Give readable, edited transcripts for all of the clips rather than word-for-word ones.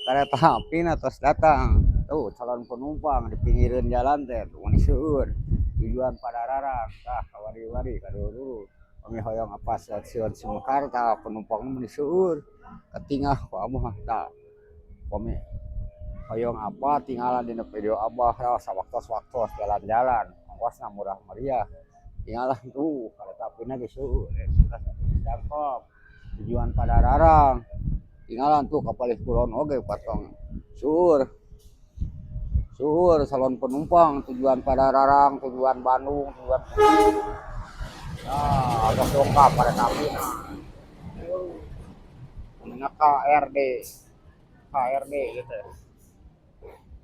kereta api na tos datang tuh calon penumpang di pinggiran jalan teh tuh mani seueur tujuan Padalarang tah kawari-wari kadulu kami hoyong apa stasiun Simokarta penumpang mani seueur ketingah ku abah tah kami hoyong apa tinggalan dina video abah ya sawaktos-waktos jalan-jalan ongkosna murah meriah tinggalan tuh kereta apinya geus seueur jangkok tujuan Padalarang tinggalan tuh kapal Kulon oge patong sur salon penumpang tujuan Padalarang tujuan Bandung tujuan agak dongkap pada tapi namanya KRD gitu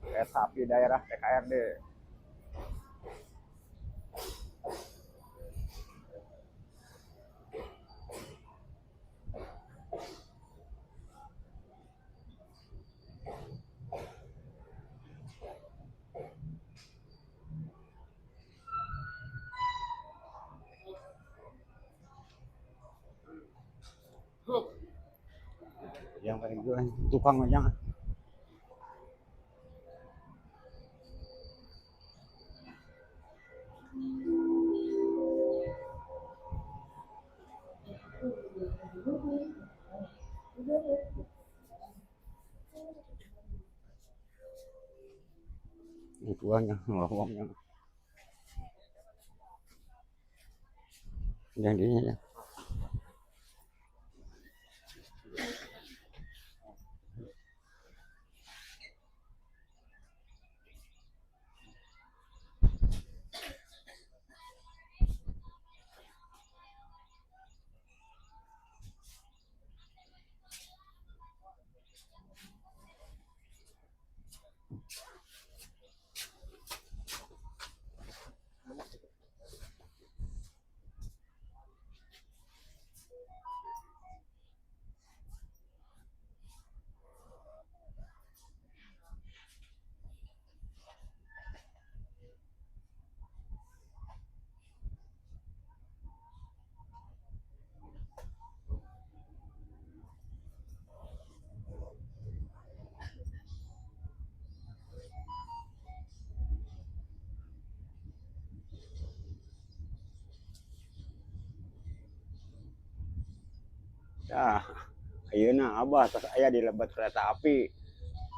kereta api daerah KRD. Yang paling gue tukang ojek gituannya ngomongnya jadinya dah ayeuna abah tos aya di lebat kereta api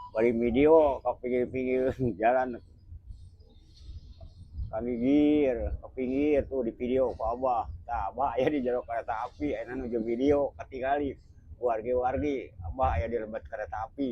bari video ka pinggir-pinggir jalan ke pinggir tuh di video ku abah tah abah aya di jero kereta api ayeuna nuju video katingali wargi-wargi abah aya di lebat kereta api.